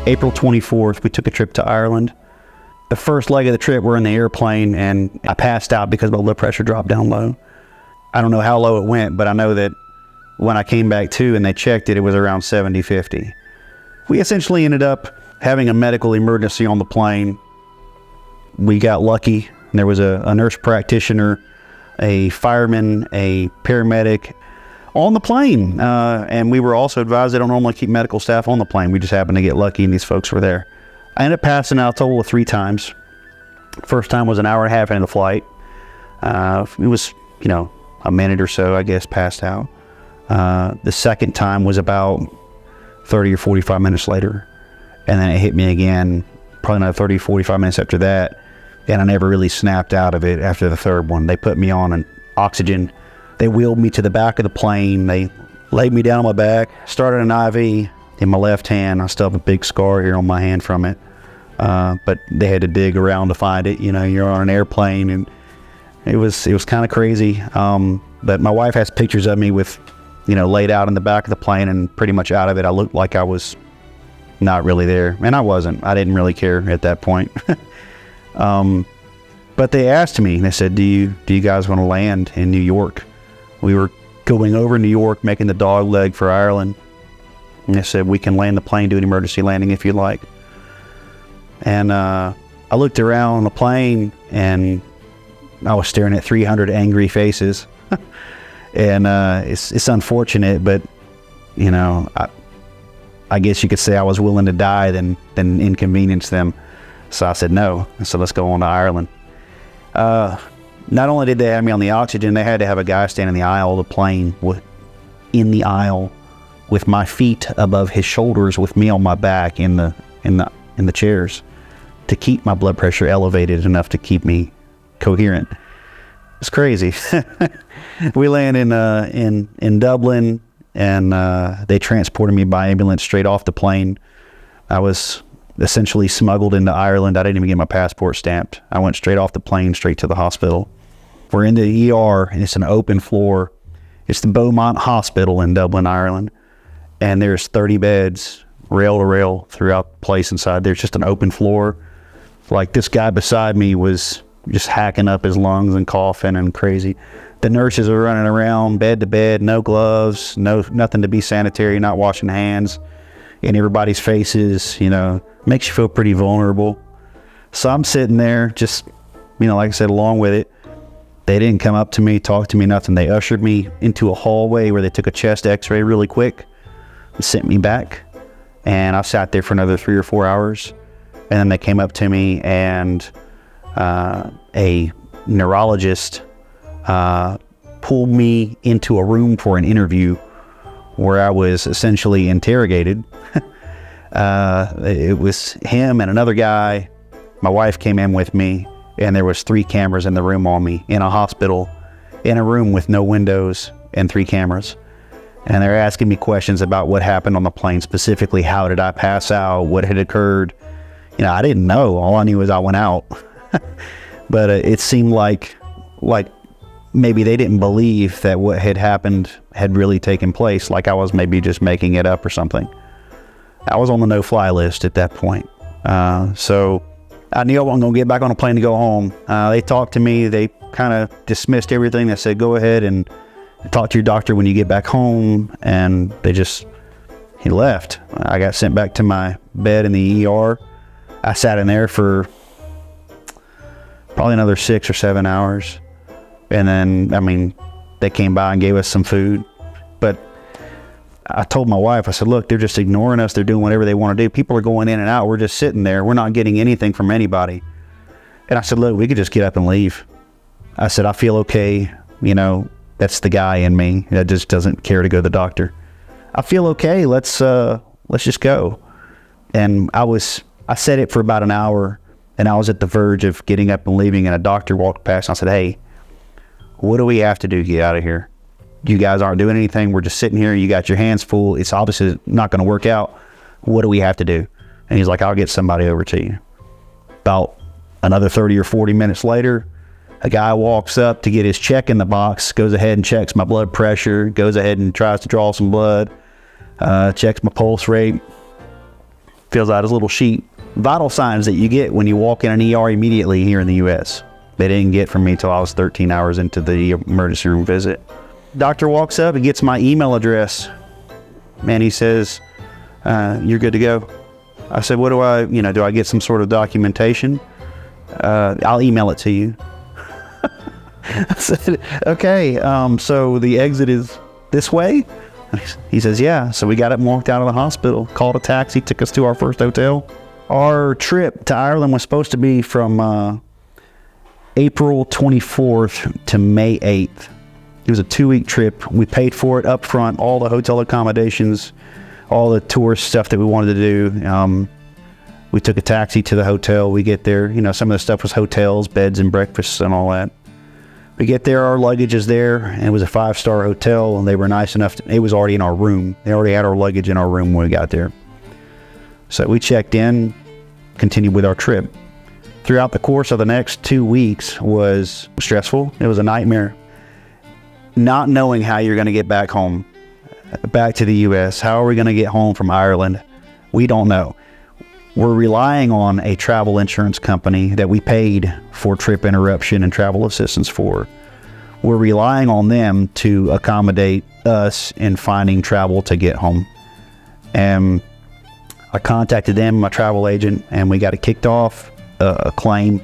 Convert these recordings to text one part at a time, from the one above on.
April 24th, we took a trip to Ireland. The first leg of the trip, we're in the airplane, and I passed out because my blood pressure dropped down low. I don't know how low it went, but I know that when I came back to and they checked it, it was around 70-50. We essentially ended up having a medical emergency on the plane. We got lucky. There was a nurse practitioner, a fireman, a paramedic on the plane. And we were also advised they don't normally keep medical staff on the plane. We just happened to get lucky and these folks were there. I ended up passing out a total of 3 times. First time was an hour and a half into the flight. It was, a minute or so, I guess, passed out. The second time was about 30 or 45 minutes later. And then it hit me again, probably another 30, 45 minutes after that. And I never really snapped out of it after the third one. They put me on an oxygen. They wheeled me to the back of the plane. They laid me down on my back, started an IV in my left hand. I still have a big scar here on my hand from it. But they had to dig around to find it. You're on an airplane, and it was kind of crazy. But my wife has pictures of me with, laid out in the back of the plane and pretty much out of it. I looked like I was not really there, and I wasn't. I didn't really care at that point. But they asked me, they said, do you guys want to land in New York? We were going over New York, making the dog leg for Ireland. And they said, we can land the plane, do an emergency landing if you'd like. And I looked around the plane, and I was staring at 300 angry faces. And it's unfortunate, but, I guess you could say I was willing to die than inconvenience them. So I said no. So let's go on to Ireland. Not only did they have me on the oxygen, they had to have a guy stand in the aisle of the plane, in the aisle, with my feet above his shoulders, with me on my back in the chairs, to keep my blood pressure elevated enough to keep me coherent. It's crazy. We land in Dublin, and they transported me by ambulance straight off the plane. I was essentially smuggled into Ireland. I didn't even get my passport stamped. I went straight off the plane, straight to the hospital. We're in the ER, and it's an open floor. It's the Beaumont Hospital in Dublin, Ireland. And there's 30 beds, rail to rail, throughout the place inside. There's just an open floor. Like, this guy beside me was just hacking up his lungs and coughing and crazy. The nurses are running around bed to bed, no gloves, nothing to be sanitary, not washing hands. And everybody's faces, makes you feel pretty vulnerable. So I'm sitting there just, like I said, along with it. They didn't come up to me, talk to me, nothing. They ushered me into a hallway where they took a chest x-ray really quick and sent me back. And I sat there for another 3 or 4 hours. And then they came up to me, and a neurologist pulled me into a room for an interview where I was essentially interrogated. It was him and another guy. My wife came in with me, and there was 3 cameras in the room on me, in a hospital, in a room with no windows and 3 cameras. And they're asking me questions about what happened on the plane, specifically how did I pass out, what had occurred. I didn't know. All I knew was I went out. But it seemed like maybe they didn't believe that what had happened had really taken place, like I was maybe just making it up or something. I was on the no-fly list at that point. So I knew I wasn't going to get back on a plane to go home. They talked to me. They kind of dismissed everything. They said, go ahead and talk to your doctor when you get back home. And he left. I got sent back to my bed in the ER. I sat in there for probably another 6 or 7 hours. And then, they came by and gave us some food. But I told my wife, I said, look, they're just ignoring us. They're doing whatever they want to do. People are going in and out. We're just sitting there. We're not getting anything from anybody. And I said, look, we could just get up and leave. I said, I feel okay. That's the guy in me that just doesn't care to go to the doctor. I feel okay. Let's just go. And I said it for about an hour, and I was at the verge of getting up and leaving, and a doctor walked past, and I said, hey, what do we have to do to get out of here? You guys aren't doing anything. We're just sitting here. You got your hands full. It's obviously not going to work out. What do we have to do? And he's like, I'll get somebody over to you. About another 30 or 40 minutes later, a guy walks up to get his check in the box, goes ahead and checks my blood pressure, goes ahead and tries to draw some blood, checks my pulse rate. fills out his little sheet. Vital signs that you get when you walk in an ER immediately here in the U.S. They didn't get from me till I was 13 hours into the emergency room visit. Doctor walks up and gets my email address. And he says, you're good to go. I said, what do I get some sort of documentation? I'll email it to you. I said, okay, so the exit is this way? He says, yeah. So we got up and walked out of the hospital, called a taxi, took us to our first hotel. Our trip to Ireland was supposed to be from April 24th to May 8th. It was a 2-week trip. We paid for it up front, all the hotel accommodations, all the tourist stuff that we wanted to do. We took a taxi to the hotel. We get there, some of the stuff was hotels, beds and breakfasts and all that. We get there, our luggage is there, and it was a 5-star hotel, and they were nice enough it was already in our room. They already had our luggage in our room when we got there. So we checked in, continued with our trip. Throughout the course of the next 2 weeks was stressful. It was a nightmare. Not knowing how you're going to get back home, back to the U.S. How are we going to get home from Ireland? We don't know. We're relying on a travel insurance company that we paid for trip interruption and travel assistance for. We're relying on them to accommodate us in finding travel to get home. And I contacted them, my travel agent, and we got it kicked off, a claim.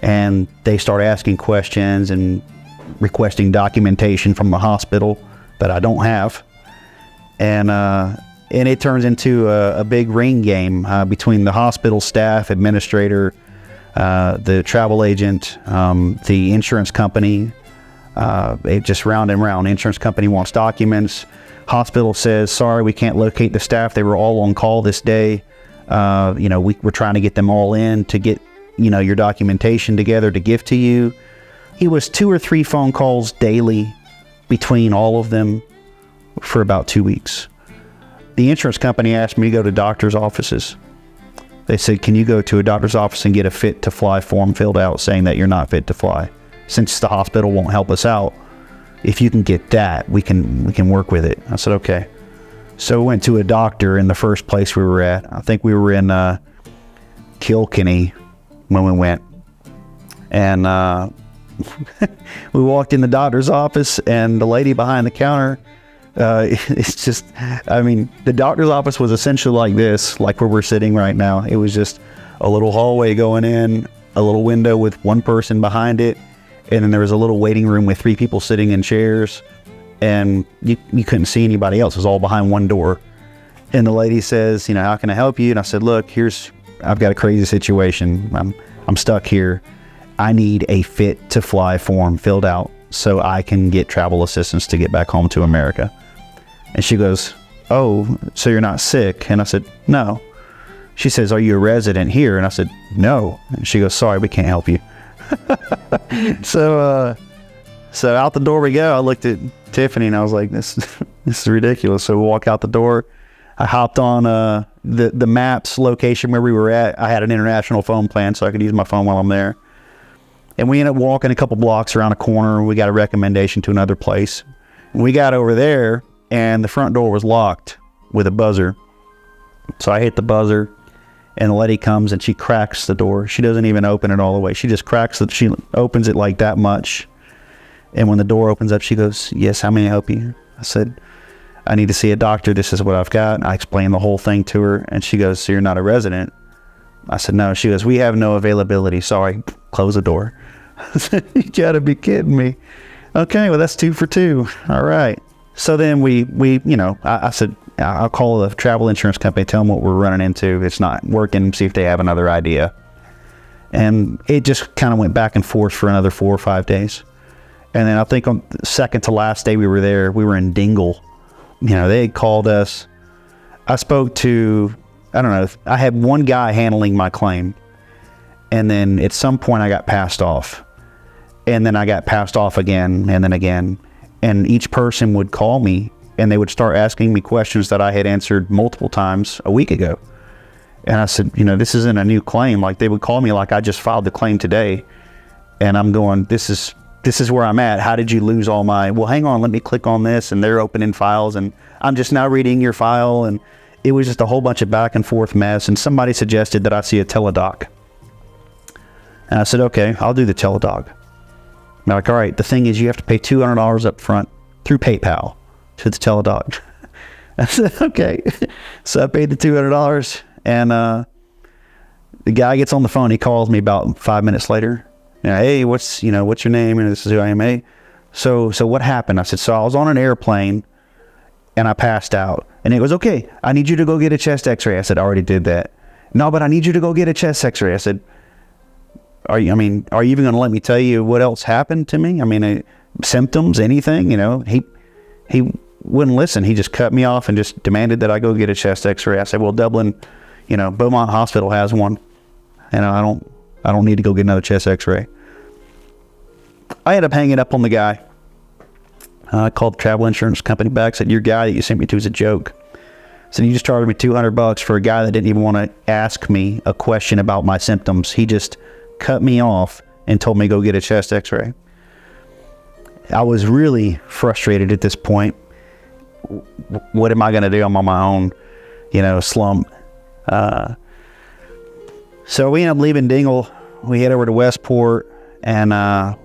And they start asking questions and requesting documentation from the hospital that I don't have. And it turns into a big ring game between the hospital staff, administrator, the travel agent, the insurance company. It just round and round. Insurance company wants documents. Hospital says, sorry, we can't locate the staff. They were all on call this day. We're trying to get them all in to get, your documentation together to give to you. It was 2 or 3 phone calls daily between all of them for about 2 weeks. The insurance company asked me to go to doctor's offices. They said, can you go to a doctor's office and get a fit to fly form filled out saying that you're not fit to fly? Since the hospital won't help us out, if you can get that, we can work with it. I said, okay. So we went to a doctor in the first place we were at. I think we were in Kilkenny when we went. And we walked in the doctor's office, and the lady behind the counter, it's just, the doctor's office was essentially like this, like where we're sitting right now. It was just a little hallway going in, a little window with one person behind it, and then there was a little waiting room with 3 people sitting in chairs, and you couldn't see anybody else. It was all behind one door. And the lady says, how can I help you? And I said, look, I've got a crazy situation. I'm stuck here. I need a fit to fly form filled out so I can get travel assistance to get back home to America. And she goes, oh, so you're not sick? And I said, no. She says, are you a resident here? And I said, no. And she goes, sorry, we can't help you. So out the door we go. I looked at Tiffany and I was like, this is ridiculous. So we walk out the door. I hopped on the maps location where we were at. I had an international phone plan, so I could use my phone while I'm there. And we ended up walking a couple blocks around a corner. We got a recommendation to another place. We got over there, and the front door was locked with a buzzer. So I hit the buzzer, and the lady comes, and she cracks the door. She doesn't even open it all the way. She just cracks it. She opens it like that much. And when the door opens up, she goes, yes, how may I help you? I said, I need to see a doctor. This is what I've got. I explained the whole thing to her, and she goes, so you're not a resident? I said, no. She goes, we have no availability. Sorry. Close the door. I said, you gotta be kidding me. Okay, well, that's 2 for 2. All right. So then I said, I'll call the travel insurance company, tell them what we're running into. It's not working, see if they have another idea. And it just kind of went back and forth for another 4 or 5 days. And then I think on the second to last day we were there, we were in Dingle. They had called us. I spoke to, I had one guy handling my claim. And then at some point I got passed off. And then I got passed off again, and then again. And each person would call me, and they would start asking me questions that I had answered multiple times a week ago. And I said, this isn't a new claim. Like, they would call me like I just filed the claim today. And I'm going, this is where I'm at. How did you lose all my, well, hang on, let me click on this. And they're opening files, and I'm just now reading your file. And it was just a whole bunch of back and forth mess, and somebody suggested that I see a teledoc. And I said, okay, I'll do the teledoc. They're like, all right, the thing is you have to pay $200 up front through PayPal to the teledoc. I said, okay. So I paid the $200, and the guy gets on the phone. He calls me about 5 minutes later. Hey, what's your name? And this is who I am. Hey, so what happened? I said, so I was on an airplane and I passed out. And it was, okay, I need you to go get a chest x-ray. I said, I already did that. No, but I need you to go get a chest x-ray. I said, are you even going to let me tell you what else happened to me? I mean, symptoms, anything, he wouldn't listen. He just cut me off and just demanded that I go get a chest x-ray. I said, well, Dublin, Beaumont Hospital has one. And I don't need to go get another chest x-ray. I ended up hanging up on the guy. I called the travel insurance company back, said, your guy that you sent me to is a joke. So you just charged me $200 for a guy that didn't even want to ask me a question about my symptoms. He just cut me off and told me to go get a chest x-ray. I was really frustrated at this point. What am I going to do? I'm on my own, slump. So we ended up leaving Dingle. We head over to Westport, and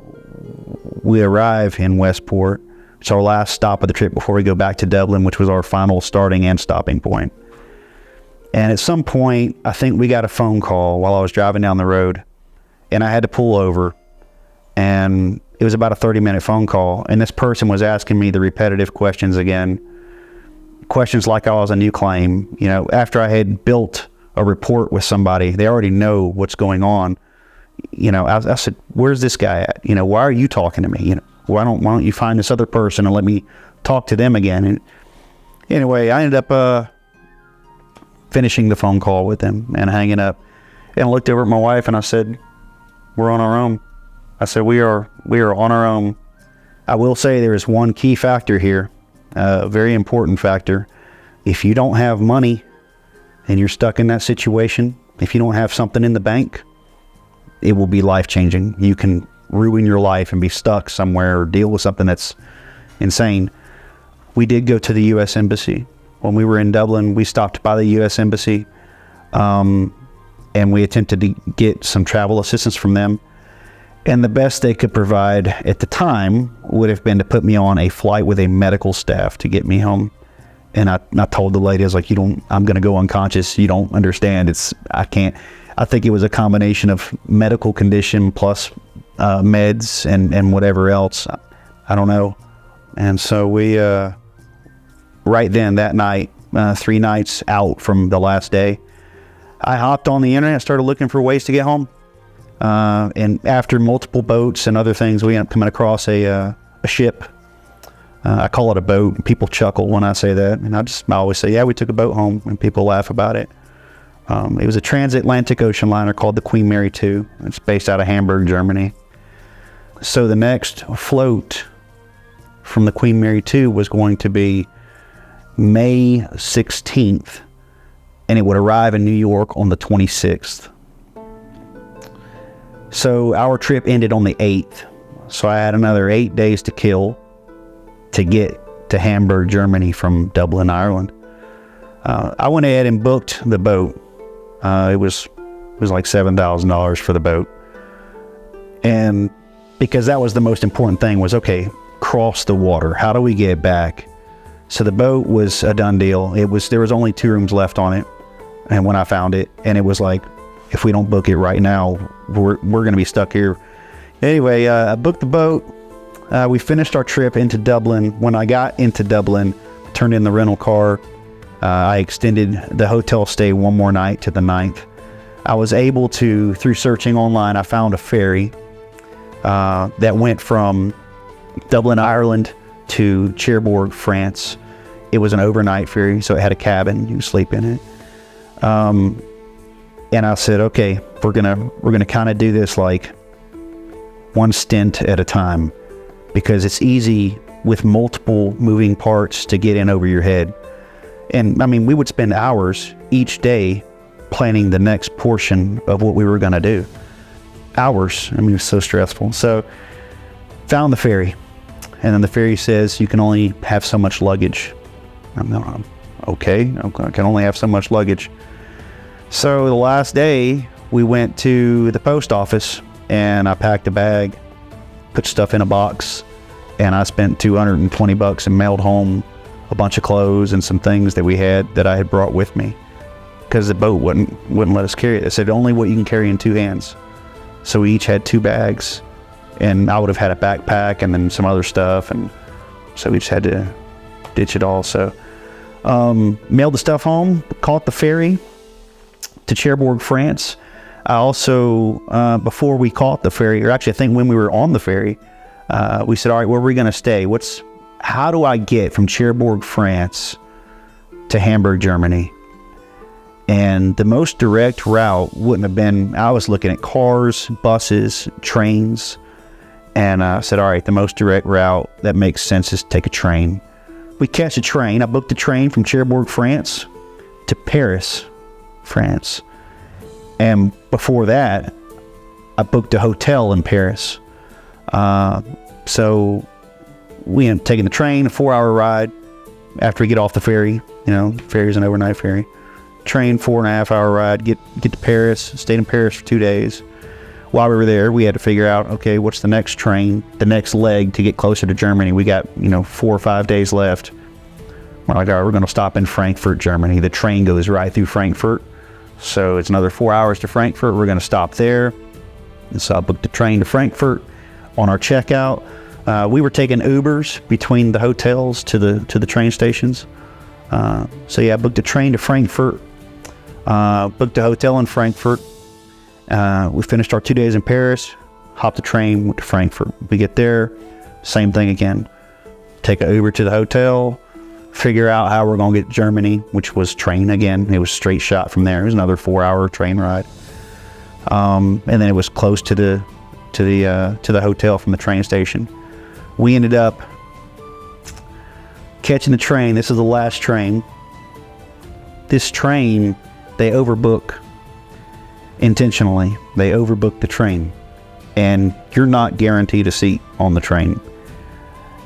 we arrive in Westport. It's our last stop of the trip before we go back to Dublin, which was our final starting and stopping point. And at some point, I think we got a phone call while I was driving down the road, and I had to pull over, and it was about a 30-minute phone call, and this person was asking me the repetitive questions again. Questions like I was a new claim. After I had built a report with somebody, they already know what's going on. I said, where's this guy at? Why are you talking to me? Why don't you find this other person and let me talk to them again? And anyway, I ended up finishing the phone call with them and hanging up. And I looked over at my wife and I said, we're on our own. I said, we are on our own. I will say there is one key factor here, a very important factor. If you don't have money and you're stuck in that situation, if you don't have something in the bank, it will be life-changing. You can ruin your life and be stuck somewhere or deal with something that's insane. We did go to the U.S. Embassy. When we were in Dublin, we stopped by the U.S. Embassy, and we attempted to get some travel assistance from them. And the best they could provide at the time would have been to put me on a flight with a medical staff to get me home. And I told the lady, I was like, I'm going to go unconscious. You don't understand. I can't. I think it was a combination of medical condition plus meds and whatever else. I don't know. And so we, right then, that night, 3 nights out from the last day, I hopped on the internet, started looking for ways to get home. And after multiple boats and other things, we ended up coming across a ship. I call it a boat. People chuckle when I say that. And I always say, yeah, we took a boat home, and people laugh about it. It was a transatlantic ocean liner called the Queen Mary 2. It's based out of Hamburg, Germany. So the next float from the Queen Mary 2 was going to be May 16th, and it would arrive in New York on the 26th. So our trip ended on the 8th. So I had another 8 days to kill to get to Hamburg, Germany from Dublin, Ireland. I went ahead and booked the boat. It was like $7,000 for the boat. And because that was the most important thing was, okay, cross the water. How do we get back? So the boat was a done deal. There was only 2 rooms left on it. And when I found it, and it was like, if we don't book it right now, we're going to be stuck here. Anyway, I booked the boat. We finished our trip into Dublin. When I got into Dublin, turned in the rental car. I extended the hotel stay one more night to the 9th. I was able to, through searching online, I found a ferry that went from Dublin, Ireland to Cherbourg, France. It was an overnight ferry, so it had a cabin. You could sleep in it. And I said, okay, we're gonna kind of do this like one stint at a time, because it's easy with multiple moving parts to get in over your head. And I mean, we would spend hours each day planning the next portion of what we were gonna do. Hours. I mean, it was so stressful. So found the ferry, and then the ferry says you can only have so much luggage. I'm okay, I can only have so much luggage. So the last day, we went to the post office, and I packed a bag, put stuff in a box, and I spent $220 and mailed home a bunch of clothes and some things that I had brought with me, because the boat wouldn't let us carry it. They said only what you can carry in 2 hands. So we each had 2 bags, and I would have had a backpack and then some other stuff, and so we just had to ditch it all. So mailed the stuff home, caught the ferry to Cherbourg, France. I also, before we caught the ferry, or actually I think when we were on the ferry, we said, all right, where are we going to stay? How do I get from Cherbourg, France to Hamburg, Germany? And the most direct route wouldn't have been, I was looking at cars, buses, trains, and I said, all right, the most direct route that makes sense is to take a train. We catch a train. I booked a train from Cherbourg, France to Paris, France. And before that, I booked a hotel in Paris. So we ended up taking the train, a 4-hour ride after we get off the ferry. Ferry's an overnight ferry. Train, 4.5-hour ride, get to Paris, stayed in Paris for 2 days. While we were there, we had to figure out, okay, what's the next train, the next leg to get closer to Germany. We got, 4 or 5 days left. We're like, all right, we're going to stop in Frankfurt, Germany. The train goes right through Frankfurt. So it's another 4 hours to Frankfurt. We're going to stop there. And so I booked a train to Frankfurt. On our checkout, we were taking Ubers between the hotels to the train stations. So yeah, I booked a train to Frankfurt, booked a hotel in Frankfurt. We finished our 2 days in Paris, hopped the train, went to Frankfurt. We get there, same thing again. Take an Uber to the hotel, figure out how we're going to get to Germany, which was train again. It was straight shot from there. It was another 4-hour train ride. And then it was close to the hotel from the train station. We ended up catching the train. This is the last train. This train, they overbook intentionally. They overbook the train, and you're not guaranteed a seat on the train.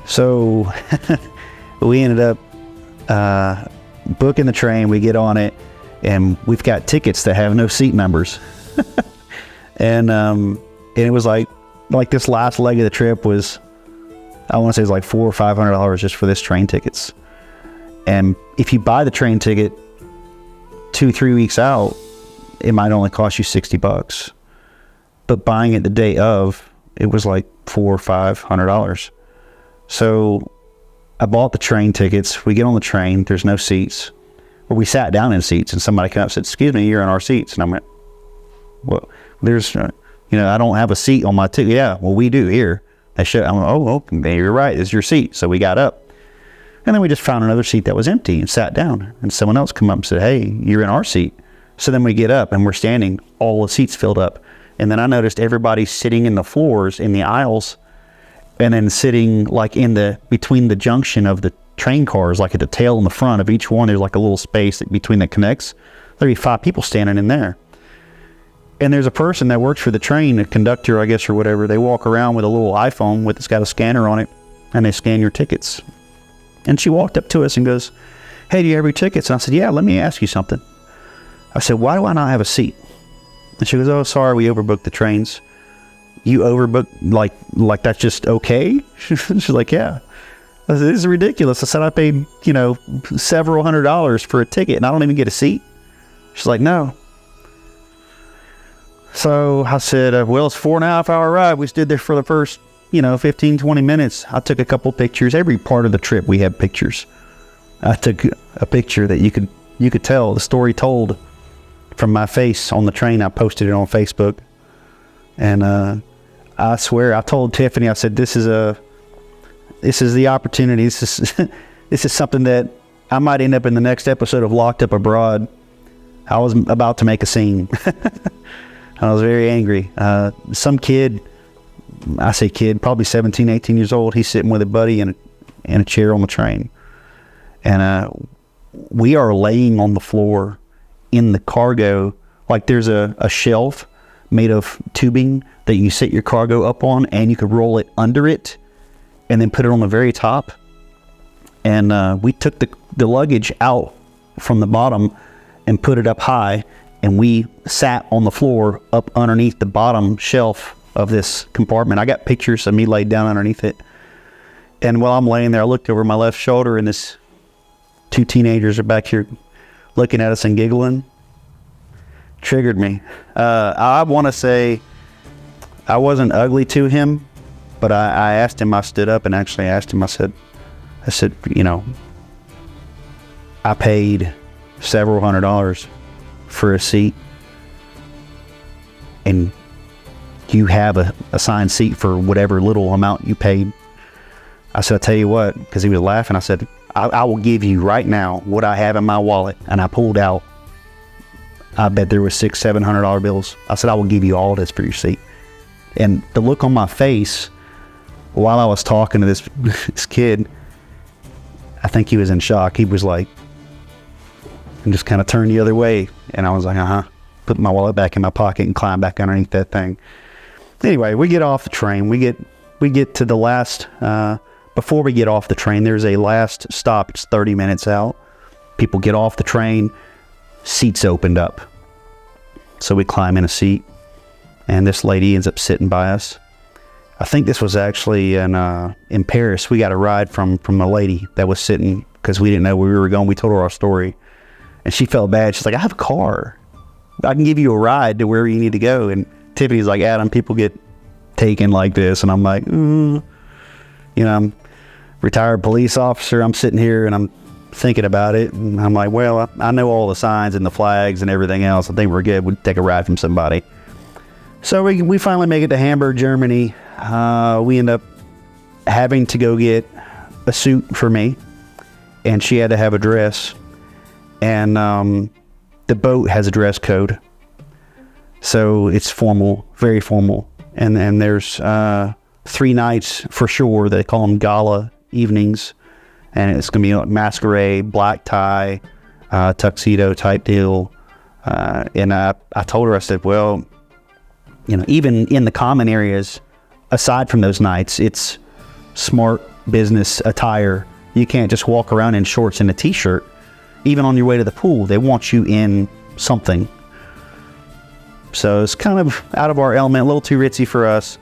So we ended up booking the train. We get on it, and we've got tickets that have no seat numbers. And it was like this last leg of the trip was, I want to say it was like $400 or $500 just for this train tickets. And if you buy the train ticket 2-3 weeks out, it might only cost you $60. But buying it the day of, it was like $400 or $500. So I bought the train tickets. We get on the train. There's no seats. Or we sat down in seats, and somebody came up and said, excuse me, you're in our seats. And I went, well, there's, I don't have a seat on my ticket. Yeah, well, we do here. I'm like, oh, you're right. It's your seat. So we got up. And then we just found another seat that was empty and sat down. And someone else come up and said, hey, you're in our seat. So then we get up and we're standing, all the seats filled up. And then I noticed everybody sitting in the floors, in the aisles, and then sitting like between the junction of the train cars, like at the tail and the front of each one, there's like a little space between that connects. There'd be 5 people standing in there. And there's a person that works for the train, a conductor, I guess, or whatever. They walk around with a little iPhone it's got a scanner on it, and they scan your tickets. And she walked up to us and goes, hey, do you have your tickets? And I said, yeah, let me ask you something. I said, why do I not have a seat? And she goes, oh, sorry, we overbooked the trains. You overbooked, like that's just okay? She's like, yeah. I said, this is ridiculous. I said, I paid, several $100s for a ticket, and I don't even get a seat. She's like, no. So I said, well, it's a 4.5-hour ride. We stood there for the first, 15, 20 minutes. I took a couple pictures. Every part of the trip, we had pictures. I took a picture that you could tell the story told from my face on the train. I posted it on Facebook. And I swear, I told Tiffany, I said, this is the opportunity. This is something that I might end up in the next episode of Locked Up Abroad. I was about to make a scene. I was very angry. Some kid, I say kid, probably 17, 18 years old. He's sitting with a buddy in a chair on the train. And we are laying on the floor in the cargo. Like there's a shelf made of tubing that you set your cargo up on, and you could roll it under it and then put it on the very top. And we took the luggage out from the bottom and put it up high, and we sat on the floor up underneath the bottom shelf of this compartment. I got pictures of me laid down underneath it. And while I'm laying there, I looked over my left shoulder, and this 2 teenagers are back here looking at us and giggling. Triggered me. I want to say I wasn't ugly to him, but I asked him, I stood up and actually asked him, I said, you know, I paid several $100s for a seat, and you have a assigned seat for whatever little amount you paid. I said, I'll tell you what, because he was laughing, I said, I will give you right now what I have in my wallet. And I pulled out, I bet there was $600-700 bills. I said, I will give you all this for your seat. And the look on my face while I was talking to this kid, I think he was in shock. He was like, and just kind of turned the other way. And I was like, put my wallet back in my pocket and climb back underneath that thing. Anyway, we get off the train. We get to the last, before we get off the train, there's a last stop. It's 30 minutes out. People get off the train, seats opened up. So we climb in a seat, and this lady ends up sitting by us. I think this was actually in Paris. We got a ride from the lady that was sitting, because we didn't know where we were going. We told her our story, and she felt bad. She's like, I have a car. I can give you a ride to wherever you need to go. And Tiffany's like, Adam, people get taken like this. And I'm like, you know, I'm retired police officer. I'm sitting here and I'm thinking about it. And I'm like, well, I know all the signs and the flags and everything else. I think we're good. We'd take a ride from somebody. So we finally make it to Hamburg, Germany. We end up having to go get a suit for me, and she had to have a dress. And the boat has a dress code. So it's formal, very formal. And there's 3 nights for sure. They call them gala evenings. And it's going to be like masquerade, black tie, tuxedo type deal. And I told her, I said, well, you know, even in the common areas, aside from those nights, it's smart business attire. You can't just walk around in shorts and a t-shirt. Even on your way to the pool, they want you in something. So it's kind of out of our element, a little too ritzy for us,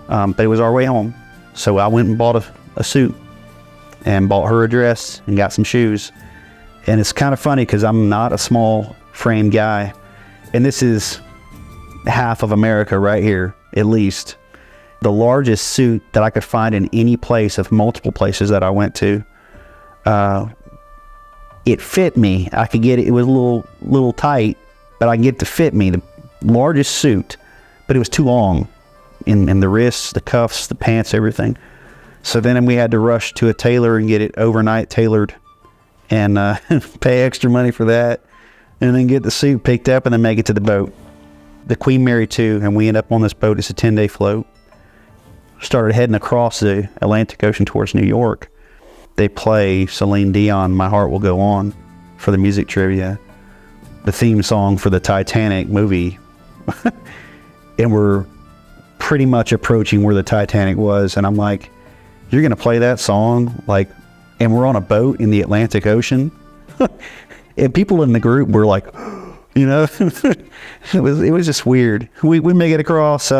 but it was our way home. So I went and bought a suit and bought her a dress and got some shoes. And it's kind of funny because I'm not a small frame guy, and this is half of America right here, at least. The largest suit that I could find in any place of multiple places that I went to, it fit me. I could get it. It was a little tight, but I could get it to fit me. The largest suit, but it was too long in the wrists, the cuffs, the pants, everything. So then we had to rush to a tailor and get it overnight tailored, and pay extra money for that, and then get the suit picked up and then make it to the boat. The Queen Mary 2, and we end up on this boat. It's a 10-day float. Started heading across the Atlantic Ocean towards New York. They play Celine Dion, My Heart Will Go On, for the music trivia, the theme song for the Titanic movie. And we're pretty much approaching where the Titanic was, and I'm like, you're gonna play that song, like, and we're on a boat in the Atlantic Ocean? And people in the group were like, you know, it was just weird. We make it across.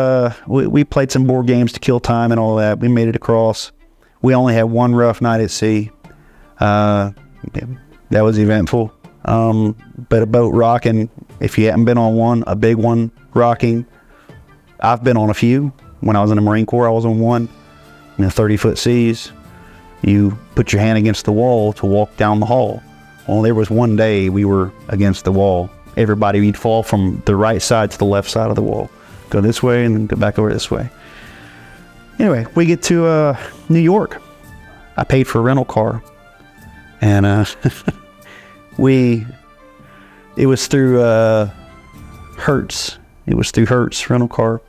We played some board games to kill time and all that. We made it across. We only had one rough night at sea. That was eventful. But a boat rocking, if you haven't been on one, a big one rocking. I've been on a few. When I was in the Marine Corps, I was on one. In the 30-foot seas, you put your hand against the wall to walk down the hall. Well, there was one day we were against the wall. Everybody, you'd fall from the right side to the left side of the wall. Go this way and then go back over this way. Anyway, we get to New York. I paid for a rental car. And it was through Hertz. It was through Hertz rental car.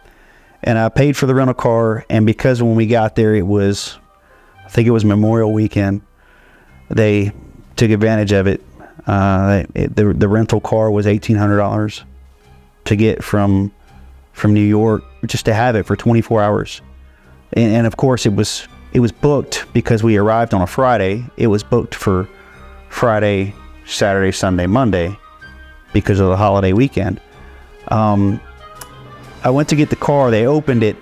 And I paid for the rental car, and because when we got there, it was, I think it was Memorial Weekend, they took advantage of it. The rental car was $1,800 to get from New York, just to have it for 24 hours. And of course, it was It was booked because we arrived on a Friday. It was booked for Friday, Saturday, Sunday, Monday because of the holiday weekend. I went to get the car. They opened at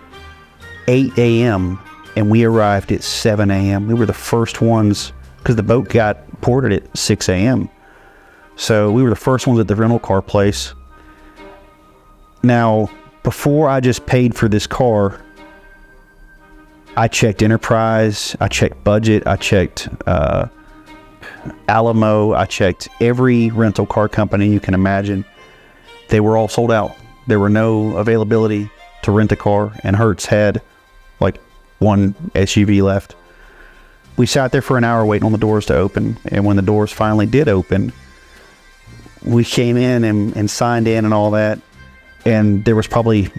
8 a.m. and we arrived at 7 a.m. We were the first ones because the boat got ported at 6 a.m. So we were the first ones at the rental car place. Now, before I just paid for this car, I checked Enterprise, I checked Budget, I checked Alamo, I checked every rental car company you can imagine. They were all sold out. There were no availability to rent a car, and Hertz had like one SUV left. We sat there for an hour waiting on the doors to open, and when the doors finally did open, we came in and signed in and all that, and there was probably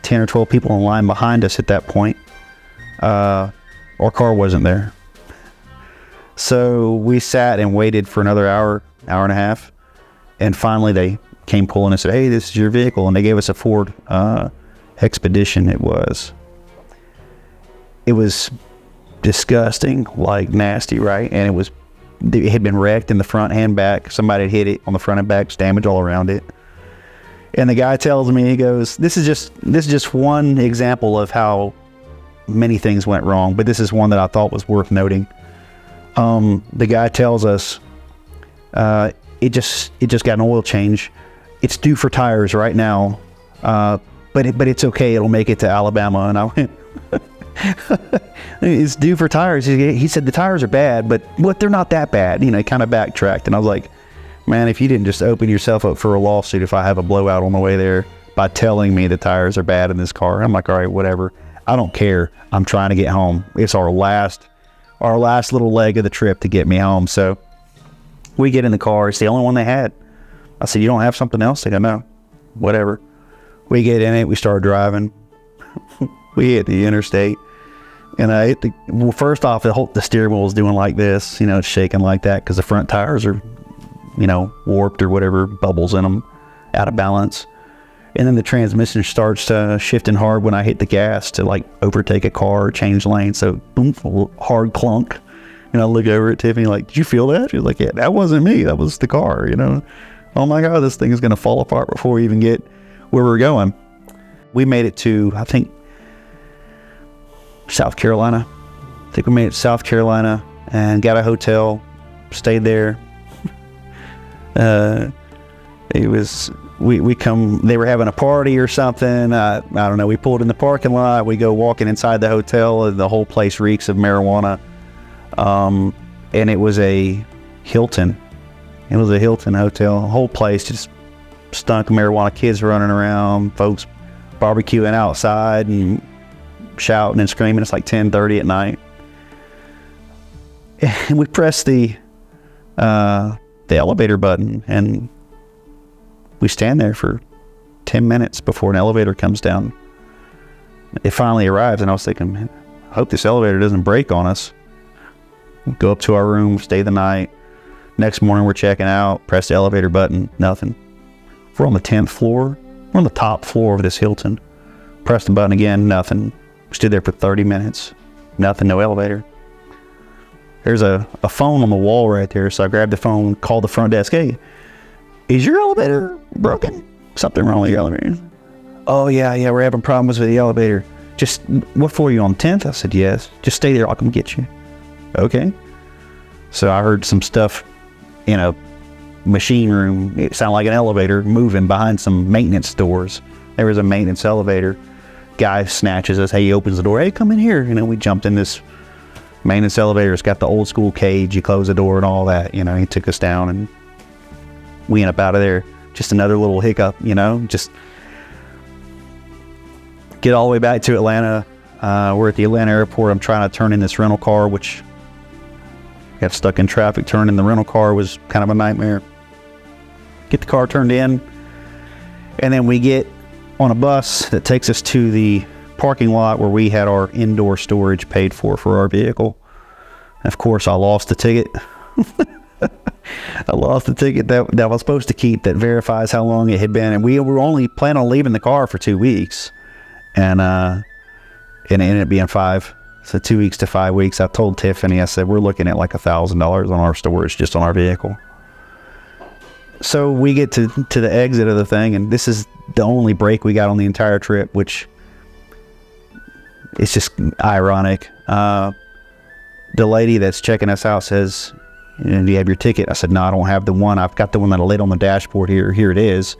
10 or 12 people in line behind us at that point. Our car wasn't there. So we sat and waited for another hour and a half, and finally they came pulling and said, "Hey, this is your vehicle," and they gave us a Ford Expedition. It was disgusting, like nasty, right? And it had been wrecked in the front and back. Somebody had hit it on the front and back, damage all around it. And the guy tells me, he goes, this is just one example of how many things went wrong, but this is one that I thought was worth noting. The guy tells us it just got an oil change. It's due for tires right now, but it's okay. It'll make it to Alabama. And I went, it's due for tires. He said the tires are bad, but they're not that bad. He kind of backtracked, and I was like, man, if you didn't just open yourself up for a lawsuit if I have a blowout on the way there by telling me the tires are bad in this car. I'm like, all right, whatever. I don't care. I'm trying to get home. It's our last little leg of the trip to get me home. So we get in the car. It's the only one they had. I said, "You don't have something else?" They go, "No." Whatever. We get in it. We start driving. We hit the interstate. And first off, the steering wheel was doing like this. It's shaking like that because the front tires are, warped or whatever, bubbles in them, out of balance. And then the transmission starts shifting hard when I hit the gas to like overtake a car or change lanes. So boom, hard clunk. And I look over at Tiffany like, "Did you feel that?" She was like, "Yeah, that wasn't me. That was the car, Oh my God, this thing is going to fall apart before we even get where we're going. We made it to, I think, South Carolina. I think we made it to South Carolina and got a hotel, stayed there. They were having a party or something. I don't know. We pulled in the parking lot. We go walking inside the hotel, and the whole place reeks of marijuana. And it was a Hilton. It was a Hilton hotel. The whole place just stunk of marijuana. Kids running around, folks barbecuing outside and shouting and screaming. It's like 10:30 at night. And we pressed the elevator button, and we stand there for 10 minutes before an elevator comes down. It finally arrives, and I was thinking, man, I hope this elevator doesn't break on us. We go up to our room, stay the night. Next morning, we're checking out, press the elevator button, nothing. We're on the 10th floor. We're on the top floor of this Hilton. Press the button again, nothing. We stood there for 30 minutes, nothing, no elevator. There's a phone on the wall right there, so I grabbed the phone, called the front desk. "Hey, is your elevator broken? Something wrong with your elevator?" "Oh, yeah, we're having problems with the elevator." "Just, what floor are you on, 10th? I said, "Yes." "Just stay there, I'll come get you." "Okay." So I heard some stuff in a machine room. It sounded like an elevator moving behind some maintenance doors. There was a maintenance elevator. Guy snatches us. He opens the door. "Hey, come in here." We jumped in this maintenance elevator. It's got the old school cage. You close the door and all that. He took us down, and we ended up out of there. Just another little hiccup, just get all the way back to Atlanta. We're at the Atlanta airport. I'm trying to turn in this rental car, which got stuck in traffic. Turning the rental car was kind of a nightmare. Get the car turned in, and then we get on a bus that takes us to the parking lot where we had our indoor storage paid for our vehicle. And of course, I lost the ticket. I lost the ticket that I was supposed to keep that verifies how long it had been. And we were only planning on leaving the car for 2 weeks. And it ended up being 5. So 2 weeks to 5 weeks. I told Tiffany, I said, we're looking at like $1,000 on our storage just on our vehicle. So we get to the exit of the thing, and this is the only break we got on the entire trip, which is just ironic. The lady that's checking us out says, "Do you have your ticket?" I said, "No, I don't have the one. I've got the one that I laid on the dashboard here. Here it is."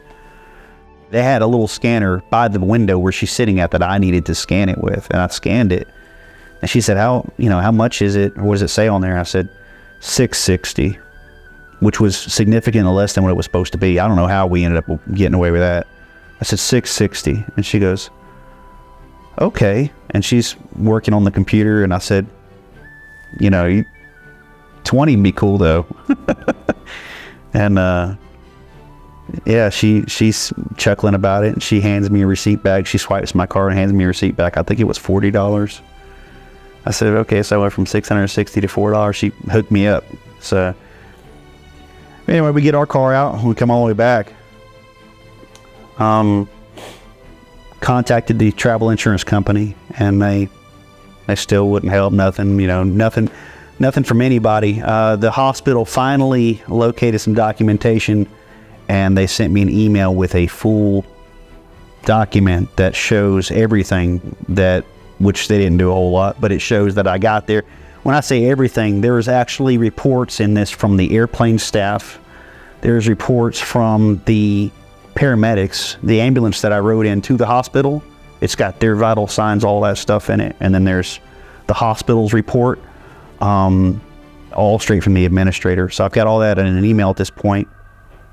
They had a little scanner by the window where she's sitting at that I needed to scan it with, and I scanned it. And she said, how much is it? What does it say on there? I said, $660, which was significantly less than what it was supposed to be. I don't know how we ended up getting away with that. I said, $660. And she goes, okay. And she's working on the computer, and I said, 20 would be cool though. And yeah, she's chuckling about it, and she hands me a receipt back. She swipes my card and hands me a receipt back. I think it was $40. I said, okay, so I went from $660 to $4. She hooked me up. So anyway, we get our car out and we come all the way back. Contacted the travel insurance company, and they still wouldn't help. Nothing, nothing from anybody. The hospital finally located some documentation, and they sent me an email with a full document that shows everything, which they didn't do a whole lot, but it shows that I got there. When I say everything, there's actually reports in this from the airplane staff. There's reports from the paramedics, the ambulance that I rode into the hospital. It's got their vital signs, all that stuff in it. And then there's the hospital's report, all straight from the administrator. So I've got all that in an email at this point.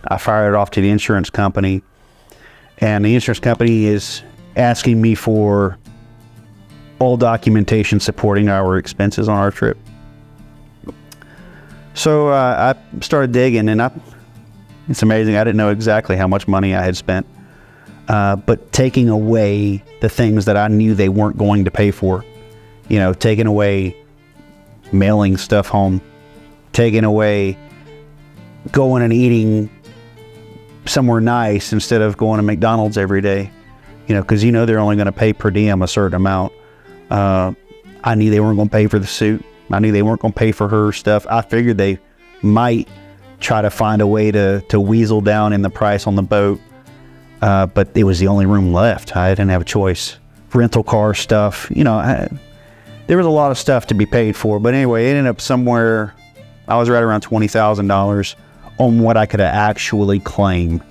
I fired it off to the insurance company, and the insurance company is asking me for all documentation supporting our expenses on our trip. So I started digging, and it's amazing. I didn't know exactly how much money I had spent, but taking away the things that I knew they weren't going to pay for, taking away mailing stuff home, taking away going and eating somewhere nice instead of going to McDonald's every day, because they're only going to pay per diem a certain amount. I knew they weren't going to pay for the suit. I knew they weren't going to pay for her stuff. I figured they might try to find a way to weasel down in the price on the boat, but it was the only room left. I didn't have a choice. Rental car stuff, there was a lot of stuff to be paid for. But anyway, it ended up somewhere, I was right around $20,000 on what I could actually claim.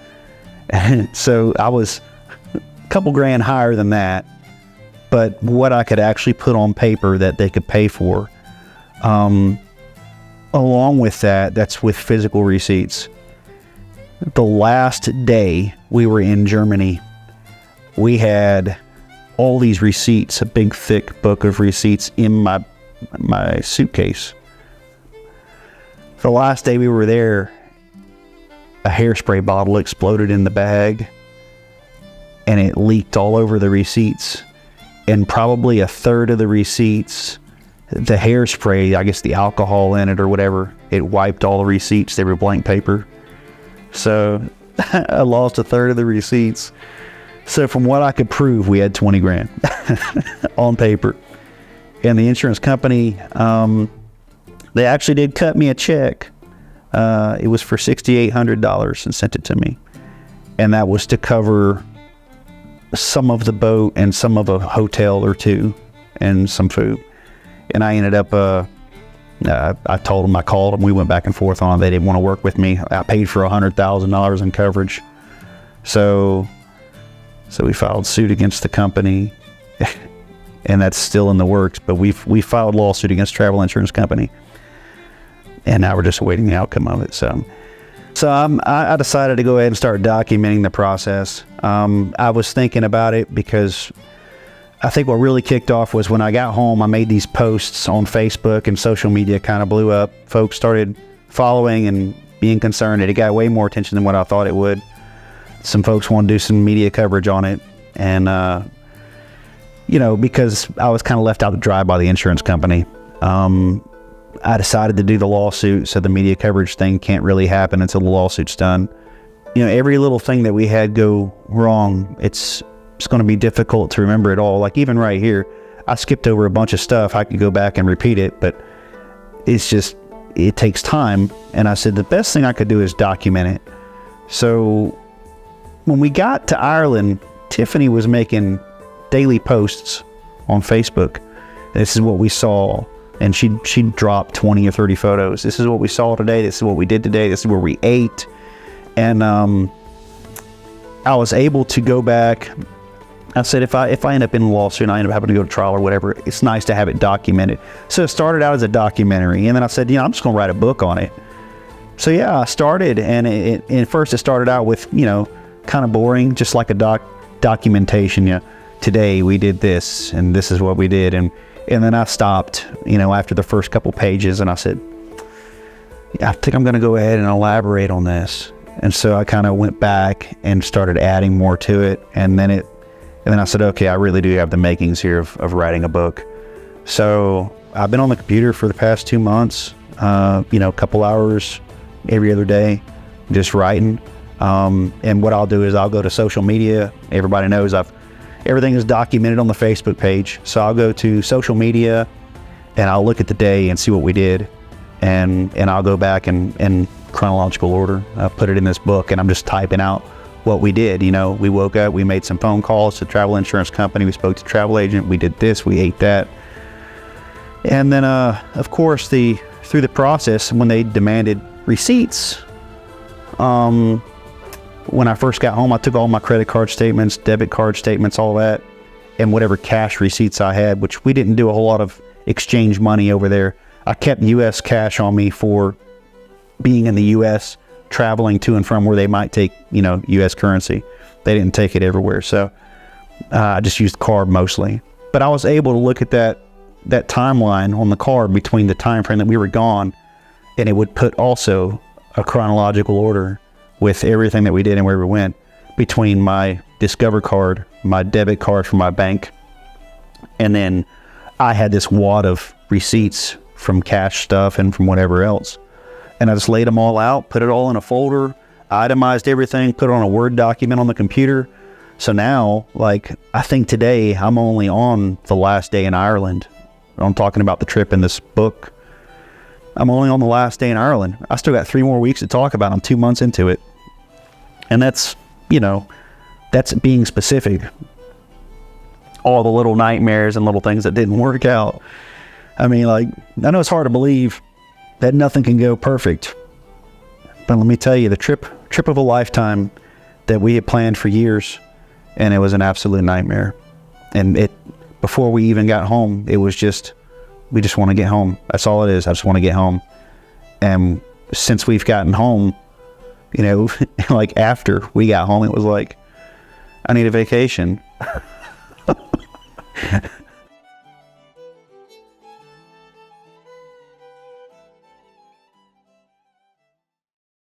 And so I was a couple grand higher than that, but what I could actually put on paper that they could pay for. Along with that's with physical receipts. The last day we were in Germany, we had all these receipts, a big thick book of receipts in my suitcase. The last day we were there, a hairspray bottle exploded in the bag, and it leaked all over the receipts. And probably a third of the receipts, the hairspray, I guess the alcohol in it or whatever, it wiped all the receipts. They were blank paper. So I lost a third of the receipts. So from what I could prove, we had 20 grand on paper. And the insurance company, they actually did cut me a check. It was for $6,800 and sent it to me. And that was to cover some of the boat and some of a hotel or two and some food. And I ended up, I told them, I called them, we went back and forth on it. They didn't want to work with me. I paid for $100,000 in coverage. So we filed suit against the company, and that's still in the works, but we filed lawsuit against travel insurance company, and now we're just awaiting the outcome of it. So I decided to go ahead and start documenting the process. I was thinking about it because I think what really kicked off was when I got home, I made these posts on Facebook, and social media kind of blew up. Folks started following and being concerned. It got way more attention than what I thought it would. Some folks wanted to do some media coverage on it. And, because I was kind of left out to dry by the insurance company, I decided to do the lawsuit, so the media coverage thing can't really happen until the lawsuit's done. Every little thing that we had go wrong, it's going to be difficult to remember it all. Like even right here, I skipped over a bunch of stuff. I could go back and repeat it, but it takes time. And I said, the best thing I could do is document it. So when we got to Ireland, Tiffany was making daily posts on Facebook. This is what we saw. And she'd drop 20 or 30 photos. This is what we saw today. This is what we did today. This is where we ate. And I was able to go back. I said, if I end up in a lawsuit and I end up having to go to trial or whatever, it's nice to have it documented. So it started out as a documentary. And then I said, I'm just going to write a book on it. So yeah, I started. And at first it started out with, kind of boring, just like a documentation. Today we did this and this is what we did. And then I stopped, after the first couple pages, and I said, I think I'm going to go ahead and elaborate on this. And so I kind of went back and started adding more to it. And then I said, okay, I really do have the makings here of writing a book. So I've been on the computer for the past 2 months, a couple hours every other day, just writing. And what I'll do is I'll go to social media. Everybody knows everything is documented on the Facebook page. So I'll go to social media and I'll look at the day and see what we did. And I'll go back and in chronological order, put it in this book, and I'm just typing out what we did. We woke up, we made some phone calls to travel insurance company. We spoke to travel agent. We did this, we ate that. And then, of course, through the process, when they demanded receipts, when I first got home, I took all my credit card statements, debit card statements, all that, and whatever cash receipts I had, which we didn't do a whole lot of exchange money over there. I kept U.S. cash on me for being in the U.S., traveling to and from where they might take, U.S. currency. They didn't take it everywhere. So I just used card mostly. But I was able to look at that timeline on the card between the time frame that we were gone, and it would put also a chronological order with everything that we did and where we went between my Discover card, my debit card from my bank, and then I had this wad of receipts from cash stuff and from whatever else. And I just laid them all out, put it all in a folder, itemized everything, put it on a Word document on the computer. So now, I think today I'm only on the last day in Ireland. I'm talking about the trip in this book. I'm only on the last day in Ireland. I still got 3 more weeks to talk about. I'm 2 months into it. And that's, that's being specific. All the little nightmares and little things that didn't work out. I mean, I know it's hard to believe that nothing can go perfect. But let me tell you, the trip of a lifetime that we had planned for years, and it was an absolute nightmare. And before we even got home, it was we just want to get home. That's all it is. I just want to get home. And since we've gotten home, after we got home, it was I need a vacation.